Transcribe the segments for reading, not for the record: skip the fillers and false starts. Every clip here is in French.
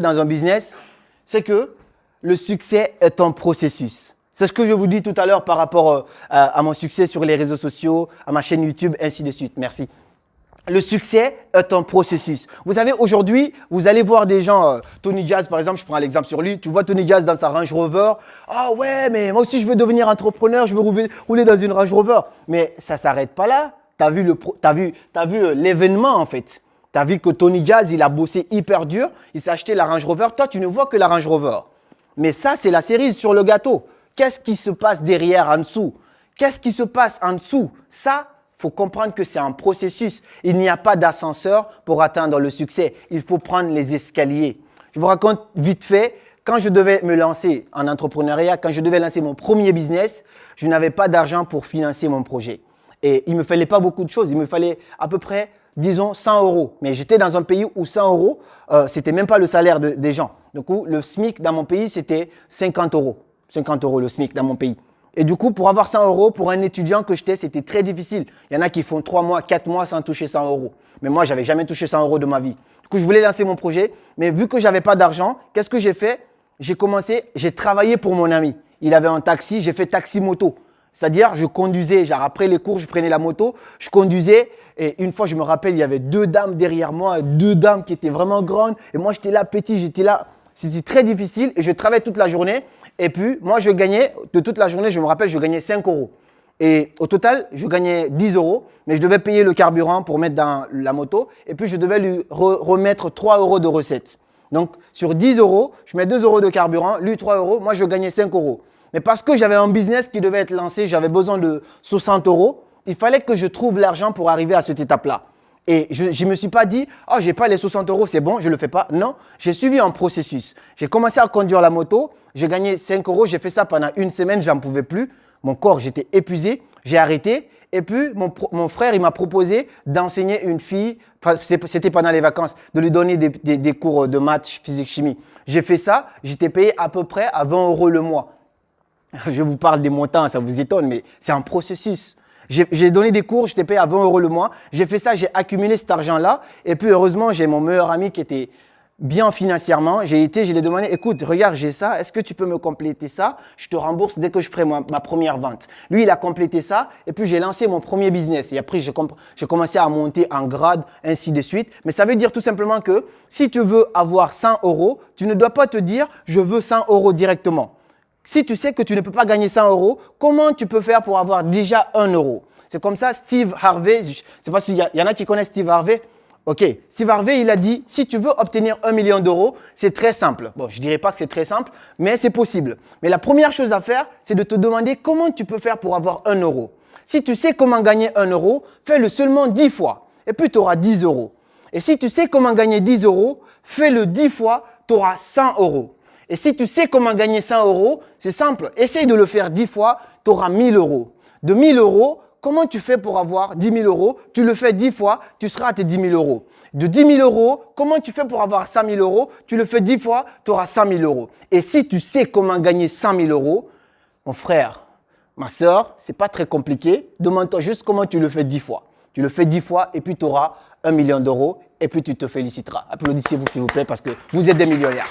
dans un business, c'est que le succès est un processus. C'est ce que je vous dis tout à l'heure par rapport à mon succès sur les réseaux sociaux, à ma chaîne YouTube, ainsi de suite. Merci. Le succès est un processus. Vous savez, aujourd'hui, vous allez voir des gens, Tony Jazz par exemple, je prends l'exemple sur lui, tu vois Tony Jazz dans sa Range Rover. Ah ouais, mais moi aussi je veux devenir entrepreneur, je veux rouler dans une Range Rover. Mais ça ne s'arrête pas là. Tu as vu l'événement en fait. Tu as vu que Tony Jazz, il a bossé hyper dur, il s'est acheté la Range Rover. Toi, tu ne vois que la Range Rover. Mais ça, c'est la cerise sur le gâteau. Qu'est-ce qui se passe derrière, en dessous? Qu'est-ce qui se passe en dessous? Ça, il faut comprendre que c'est un processus. Il n'y a pas d'ascenseur pour atteindre le succès. Il faut prendre les escaliers. Je vous raconte vite fait, quand je devais me lancer en entrepreneuriat, quand je devais lancer mon premier business, je n'avais pas d'argent pour financer mon projet. Et il ne me fallait pas beaucoup de choses. Il me fallait à peu près, disons, 100 euros. Mais j'étais dans un pays où 100 euros, ce n'était même pas le salaire des gens. Du coup, le SMIC dans mon pays, c'était 50 euros. 50 euros le SMIC dans mon pays. Et du coup, pour avoir 100 euros, pour un étudiant que j'étais, c'était très difficile. Il y en a qui font 3 mois, 4 mois sans toucher 100 euros. Mais moi, je n'avais jamais touché 100 euros de ma vie. Du coup, je voulais lancer mon projet. Mais vu que je n'avais pas d'argent, qu'est-ce que j'ai fait? J'ai travaillé pour mon ami. Il avait un taxi, j'ai fait taxi-moto. C'est-à-dire, je conduisais, genre après les cours, je prenais la moto, je conduisais. Et une fois, je me rappelle, il y avait 2 dames derrière moi, 2 dames qui étaient vraiment grandes. Et moi, j'étais là, petit, j'étais là. C'était très difficile et je travaillais toute la journée. Et puis, moi, je gagnais, de toute la journée, je me rappelle, je gagnais 5 euros. Et au total, je gagnais 10 euros, mais je devais payer le carburant pour mettre dans la moto. Et puis, je devais lui remettre 3 euros de recettes. Donc, sur 10 euros, je mets 2 euros de carburant, lui 3 euros, moi, je gagnais 5 euros. Mais parce que j'avais un business qui devait être lancé, j'avais besoin de 60 euros, il fallait que je trouve l'argent pour arriver à cette étape-là. Et je ne me suis pas dit, oh, je n'ai pas les 60 euros, c'est bon, je ne le fais pas. Non, j'ai suivi un processus. J'ai commencé à conduire la moto, j'ai gagné 5 euros, j'ai fait ça pendant une semaine, j'en pouvais plus. Mon corps, j'étais épuisé, j'ai arrêté. Et puis, mon frère, il m'a proposé d'enseigner une fille, c'était pendant les vacances, de lui donner des cours de maths, physique, chimie. J'ai fait ça, j'étais payé à peu près à 20 euros le mois. Je vous parle des montants, ça vous étonne, mais c'est un processus. J'ai donné des cours, j'étais payé à 20 euros le mois. J'ai fait ça, j'ai accumulé cet argent-là. Et puis, heureusement, j'ai mon meilleur ami qui était bien financièrement. Je lui ai demandé, écoute, regarde, j'ai ça. Est-ce que tu peux me compléter ça? Je te rembourse dès que je ferai ma première vente. Lui, il a complété ça. Et puis, j'ai lancé mon premier business. Et après, j'ai commencé à monter en grade, ainsi de suite. Mais ça veut dire tout simplement que si tu veux avoir 100 euros, tu ne dois pas te dire, je veux 100 euros directement. Si tu sais que tu ne peux pas gagner 100 euros, comment tu peux faire pour avoir déjà 1 euro? C'est comme ça, Steve Harvey, je ne sais pas s'il y en a qui connaissent Steve Harvey. Ok, Steve Harvey, il a dit, si tu veux obtenir 1 million d'euros, c'est très simple. Bon, je ne dirais pas que c'est très simple, mais c'est possible. Mais la première chose à faire, c'est de te demander comment tu peux faire pour avoir 1 euro. Si tu sais comment gagner 1 euro, fais-le seulement 10 fois et puis tu auras 10 euros. Et si tu sais comment gagner 10 euros, fais-le 10 fois, tu auras 100 euros. Et si tu sais comment gagner 100 euros, c'est simple. Essaye de le faire 10 fois, tu auras 1000 euros. De 1000 euros, comment tu fais pour avoir 10 000 euros? Tu le fais 10 fois, tu seras à tes 10 000 euros. De 10 000 euros, comment tu fais pour avoir 100 000 euros? Tu le fais 10 fois, tu auras 100 000 euros. Et si tu sais comment gagner 100 000 euros, mon frère, ma soeur, ce n'est pas très compliqué. Demande-toi juste comment tu le fais 10 fois. Tu le fais 10 fois et puis tu auras 1 million d'euros et puis tu te féliciteras. Applaudissez-vous s'il vous plaît parce que vous êtes des millionnaires.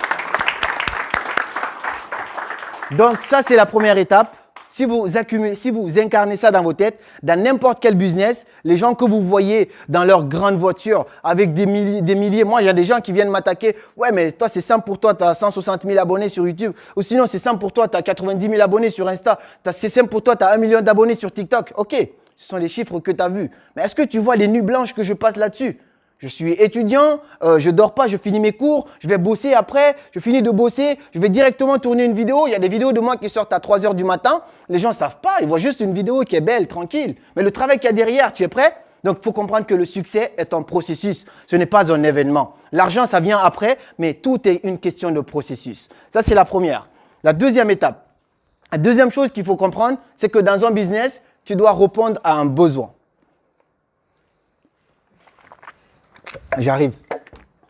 Donc, ça, c'est la première étape. Si vous incarnez ça dans vos têtes, dans n'importe quel business, les gens que vous voyez dans leur grande voiture avec des milliers, moi, il y a des gens qui viennent m'attaquer. Ouais, mais toi, c'est simple pour toi, tu as 160 000 abonnés sur YouTube. Ou sinon, c'est simple pour toi, tu as 90 000 abonnés sur Insta. C'est simple pour toi, tu as 1 million d'abonnés sur TikTok. Ok, ce sont les chiffres que tu as vus. Mais est-ce que tu vois les nuits blanches que je passe là-dessus? Je suis étudiant, je dors pas, je finis mes cours, je vais bosser après, je finis de bosser, je vais directement tourner une vidéo. Il y a des vidéos de moi qui sortent à 3 heures du matin. Les gens ne savent pas, ils voient juste une vidéo qui est belle, tranquille. Mais le travail qu'il y a derrière, tu es prêt? Donc, il faut comprendre que le succès est un processus. Ce n'est pas un événement. L'argent, ça vient après, mais tout est une question de processus. Ça, c'est la première. La deuxième étape. La deuxième chose qu'il faut comprendre, c'est que dans un business, tu dois répondre à un besoin. J'arrive.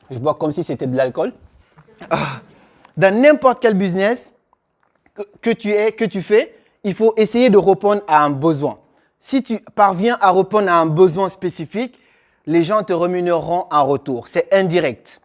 Je bois comme si c'était de l'alcool. Dans n'importe quel business que tu fais, il faut essayer de répondre à un besoin. Si tu parviens à répondre à un besoin spécifique, les gens te rémunéreront en retour. C'est indirect.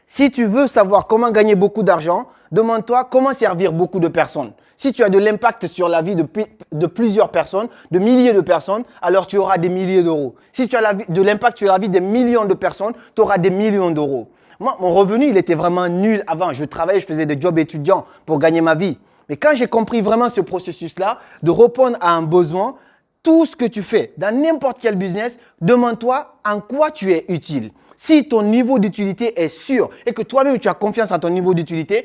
Si tu veux savoir comment gagner beaucoup d'argent, demande-toi comment servir beaucoup de personnes. Si tu as de l'impact sur la vie de plusieurs personnes, de milliers de personnes, alors tu auras des milliers d'euros. Si tu as de l'impact sur la vie des millions de personnes, tu auras des millions d'euros. Moi, mon revenu, il était vraiment nul avant. Je travaillais, je faisais des jobs étudiants pour gagner ma vie. Mais quand j'ai compris vraiment ce processus-là, de répondre à un besoin, tout ce que tu fais dans n'importe quel business, demande-toi en quoi tu es utile. Si ton niveau d'utilité est sûr et que toi-même tu as confiance en ton niveau d'utilité,